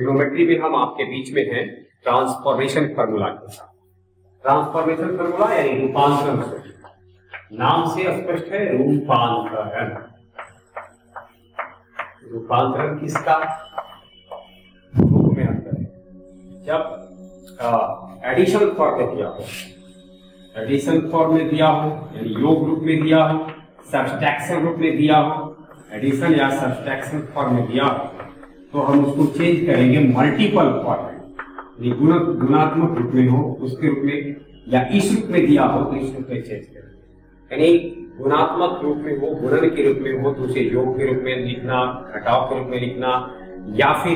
Trigonometry में हम आपके बीच में हैं ट्रांसफॉर्मेशन फार्मूला के साथ। ट्रांसफॉर्मेशन फार्मूला यानी रूपांतरण सूत्र, नाम से स्पष्ट है रूपांतरण। रूपांतरण किसका? रूप में अंतर है। जब एडिशन फॉर्म में दिया हो, एडिशन फॉर्म में दिया हो यानी योग रूप में दिया हो, सब्सट्रैक्शन रूप में दिया हो, एडिशन या सब्सट्रैक्शन फॉर्म में दिया हो, तो हम उसको चेंज करेंगे मल्टीपल फॉर्म में, गुणात्मक रूप में हो उसके रूप में, या इस रूप में दिया हो तो इस रूप में चेंज करेंगे। यानी गुणात्मक रूप में हो, गुणन के रूप में हो तो उसे योग के रूप में लिखना, घटाव के रूप में लिखना, या फिर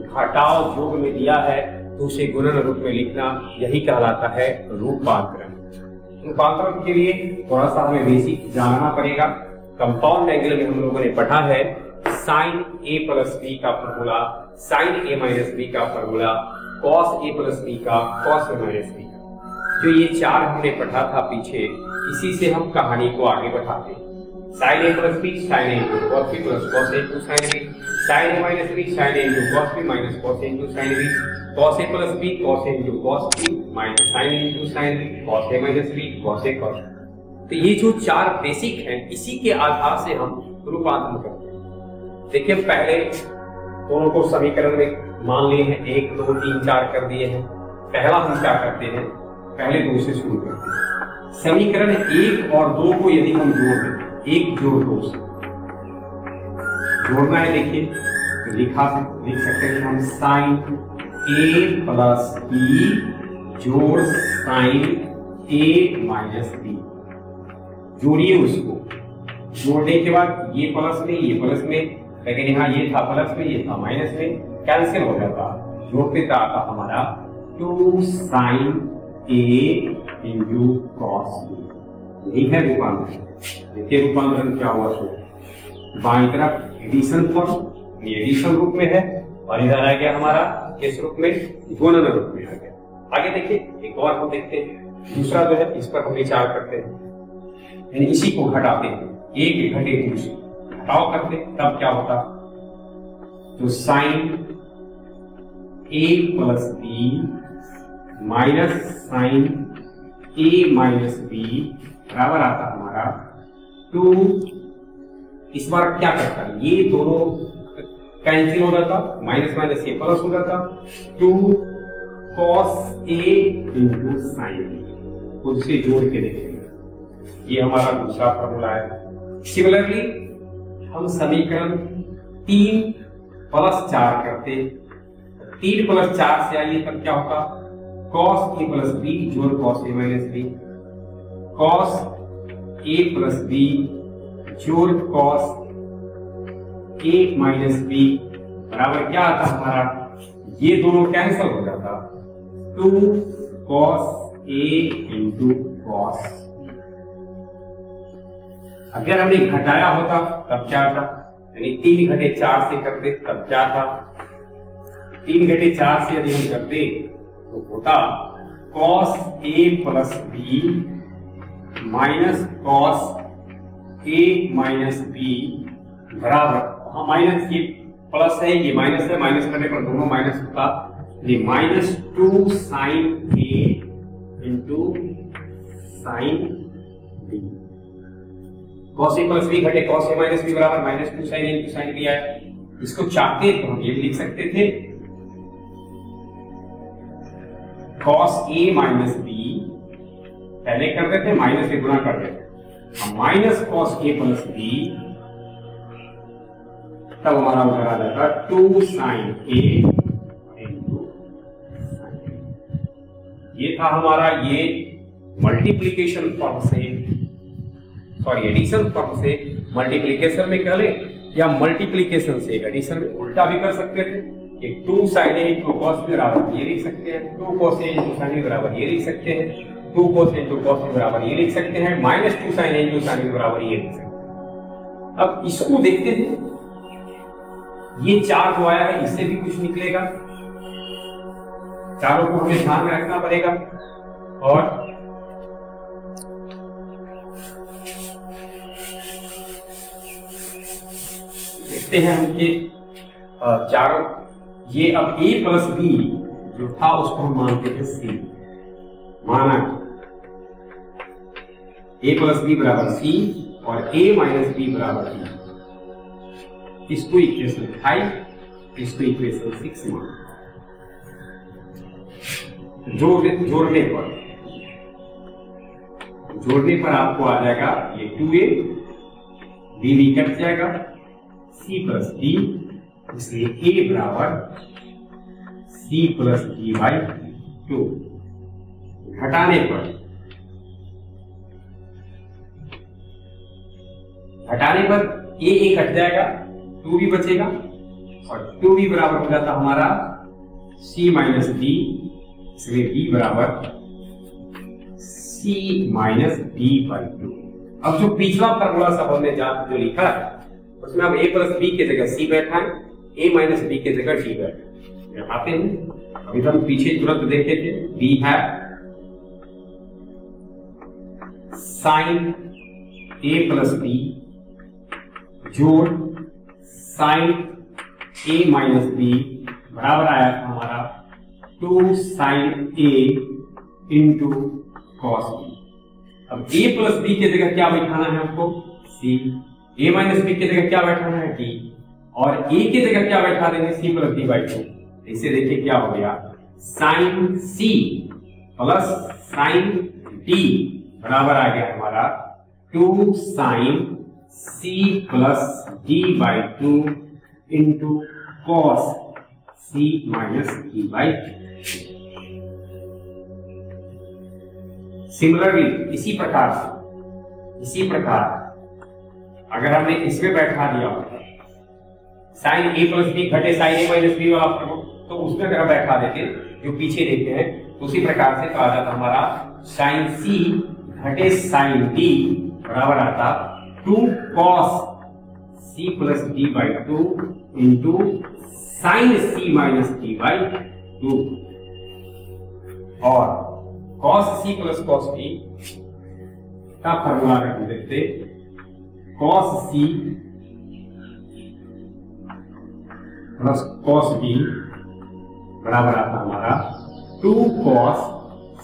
घटाव योग में दिया है तो उसे गुणन रूप में लिखना, यही कहलाता है रूपांतरण। रूपांतरण के लिए थोड़ा सा हमें बेसिक जानना पड़ेगा। कंपाउंड एंगल में हम लोगों ने पढ़ा है साइन ए प्लस बी का formula, sign A minus B का formula, cos A plus B का, कॉस ए माइनस बी का। जो ये चार हमने पढ़ा था पीछे, इसी से हम कहानी को आगे बढ़ाते हैं। Sine A plus B, sine A into cos B plus cos A into sine B, sine A minus B, sine A into cos B minus cos A into sine B, cos A plus B, cos A into cos B minus sine A into sine B, cos A minus B, cos A cos. तो ये जो चार basic हैं, इसी के आधार से हम रूपांतरण करते हैं। देखिए पहले दोनों को समीकरण में मान लिए हैं, 1 2 3 4 कर दिए हैं। पहला हम क्या करते हैं, पहले 2 से शुरू करते हैं। समीकरण 1 और 2 को यदि हम जोड़ दें, 1 जोड़ 2 से जोड़ना है, देखिए तो लिख सकते हैं हम साइन ए प्लस बी जोड़ साइन ए माइनस बी। जोड़िए उसको, जोड़ने के बाद ये प्लस में ये प्लस में, लेकिन यहाँ ये था प्लस में ये था माइनस में, कैंसिल हो जाता, जोड़ते था आता हमारा 2 sign A into cos B. यही है रूपांतरण। देखिए रूपांतरण क्या हुआ, सो बाईं तरफ एडिशन फॉर्म, ये एडिशन रूप में है, और इधर आ गया हमारा किस रूप में, गुणन रूप में आ गया। आगे देखिए एक और हम देखते हैं, दूसरा जो है इस पर हम विचार करते हैं, यानी इसी को घटाते हैं, 1 घटे 2 से घटाव करते, तब क्या होता, तो sign A plus B minus sine A minus B बराबर आता हमारा 2। इस बार क्या करता है, ये दोनों कैंसिल हो जाता, माइनस माइनस ये प्लस हो जाता, 2 cos A into sine B. खुद से जोड़ के देखेंगे, ये हमारा दूसरा फॉर्मूला है। सिमिलरली हम समीकरण 3 प्लस 4 करते, 3 प्लस 4 से आइए तब क्या होगा, कॉस ए प्लस बी जोड़ cos A minus B, cos A plus B जोड़ कॉस ए माइनस बी बराबर क्या आता हमारा, ये दोनों कैंसिल हो जाता, 2 कॉस ए इंटू कॉस। अगर हमने घटाया होता तब क्या था, यानी 3 घटे 4 से करते तब क्या था, 3 घटे 4 से यदि हम करते तो होता cos A plus B minus cos A minus B बराबर, हाँ माइनस ये प्लस है ये माइनस है, माइनस करने पर दोनों माइनस होता, ये minus 2 sign A into sine B. Cos A plus B घटे कॉस ए माइनस बी बराबर minus 2 sign A into sine B आया। इसको चाहते तो हम ये भी लिख सकते थे, कॉस ए माइनस बी पहले करते थे, माइनस से गुणा कर देते, minus cos A plus B, तब हमारा उधर आ जाता 2 साइन ए इंटू साइन। ये था हमारा ये मल्टीप्लीकेशन फॉर्म से, सॉरी एडिशन फॉर्म से मल्टीप्लीकेशन में कह ले, या मल्टीप्लीकेशन से एडिशन में उल्टा भी कर सकते थे। एक 2 sign A into cos B बराबर ये लिख सकते हैं, 2 cos A into sine B बराबर ये लिख सकते हैं, 2 cos A into cos B बराबर ये लिख सकते हैं, minus 2 sign A into sine B बराबर ये लिख सकते हैं। अब इसको देखते हैं, ये 4 जो आया है इससे भी कुछ निकलेगा, चारों को हमें ध्यान में रखना पड़ेगा। और देखते हैं हम ये चारों, ये अब a प्लस बी जो था उसको हम मानते थे c, माना a प्लस बी बराबर c और a माइनस बी बराबर b। इसको इक्वेशन 5, इसको इक्वेशन 6 माना। जोड़ने पर आपको आ जाएगा ये 2a, b भी कट जाएगा, c प्लस d, इसलिए a बराबर c प्लस d बाई 2। घटाने पर a कट जाएगा, 2 भी बचेगा और 2b बराबर हो जाता हमारा c माइनस d, इसलिए b बराबर c माइनस डी बाई 2। अब जो पिछला फॉर्मूला सब हमने जो लिखा है उसमें अब a प्लस बी के जगह c बैठा है, a माइनस बी के जगह d बैठा है। आते हैं अभी तो हम पीछे तुरंत देखे थे, b है साइन a प्लस बी जोड़ साइन a माइनस बी बराबर आया था हमारा 2 साइन a इंटू कॉस बी। अब a प्लस बी के जगह क्या बैठाना है हमको c, a माइनस बी के जगह क्या बैठाना है d, और a के जगह क्या बैठा देंगे c प्लस d बाई 2। इसे देखिए क्या हो गया, sine c plus sine d बराबर आ गया हमारा 2 sign c plus d by 2 into cos c minus d by 2। Similarly इसी प्रकार अगर हमने इसमें बैठा दिया साइन a प्लस बी घटे साइन a माइनस बी वाला फॉर्मूला, तो उसमें अगर बैठा देते जो पीछे देखते हैं तो उसी प्रकार से कहा जाता हमारा साइन c घटे साइन d बराबर आता 2 cos c plus d by 2 into sine c minus d by 2। और cos c plus cos d का फॉर्मूला अगर देखते, cos c plus cos d बराबर आता हमारा 2 cos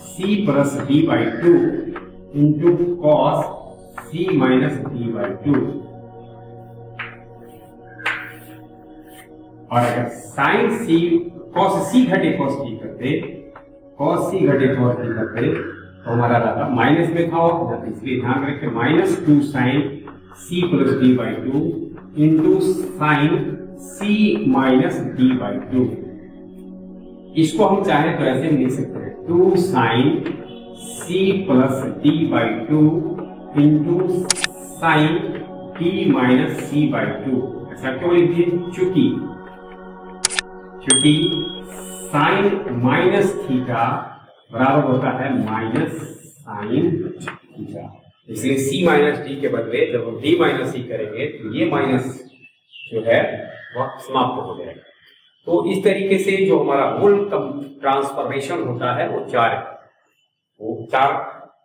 c plus d by 2 into cos c minus d by 2। और अगर sign c cos c घटे cos d करते, cos c घटे cos d करते तो हमारा रहता माइनस में था, इसलिए ध्यान रखें minus 2 sign c plus d by 2 into sine c minus d by 2। इसको हम चाहें तो ऐसे लिख सकते हैं 2 sign c plus d by 2 into sine d minus c by 2। ऐसा क्यों लिख दिए, क्योंकि साइन माइनस थीटा बराबर होता है माइनस साइन थीटा, इसलिए c माइनस डी के बदले जब हम d माइनस सी करेंगे तो ये माइनस जो है वह समाप्त हो जाएगा। तो इस तरीके से जो हमारा मूल ट्रांसफॉर्मेशन होता है वो 4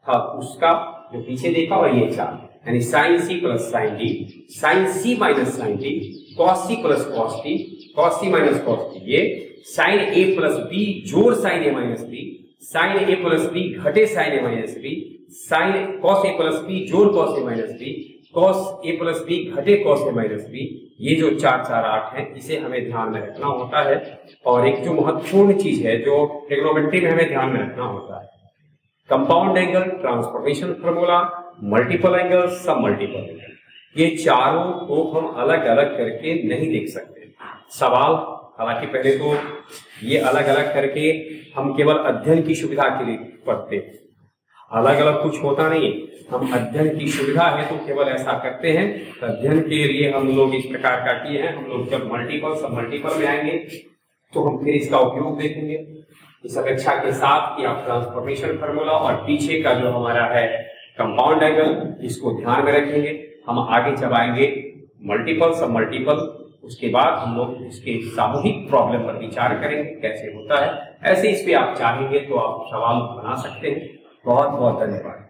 था, उसका जो पीछे देखा और ये 4, यानी sine C plus sine D, sine C minus sine D, cos C plus cos D, cos C minus cos D, ये साइन ए प्लस बी जोड़ sine A minus B, sine A plus B घटे sine A minus B, sine cos A plus B जोड़ cos A minus B, cos A plus B घटे cos A minus B. ये जो 4 4 8 है इसे हमें ध्यान में रखना होता है। और एक जो महत्वपूर्ण चीज है जो ट्रिग्नोमेट्री में हमें ध्यान में रखना होता है, compound angle, transformation formula, multiple angle, सब मल्टीपल एंगल, ये चारों को हम अलग अलग करके नहीं देख सकते। सवाल हालांकि पहले तो ये अलग अलग करके हम केवल अध्ययन की सुविधा के लिए पढ़ते हैं, अलग अलग कुछ होता नहीं, हम अध्ययन की सुविधा है तो केवल ऐसा करते हैं। तो अध्ययन के लिए हम लोग इस प्रकार का किए हैं। हम लोग जब मल्टीपल सब मल्टीपल में आएंगे तो हम फिर इसका उपयोग देखेंगे, इस अपेक्षा के साथ कि आप ट्रांसफॉर्मेशन फार्मूला और पीछे का जो हमारा है कंपाउंड एंगल, इसको ध्यान में रखेंगे। हम आगे जब आएंगे मल्टीपल सब मल्टीपल, उसके बाद हम लोग इसके सामूहिक प्रॉब्लम पर विचार करेंगे कैसे होता है। ऐसे इस पे आप चाहेंगे तो आप सवाल बना सकते हैं। बहुत बहुत धन्यवाद।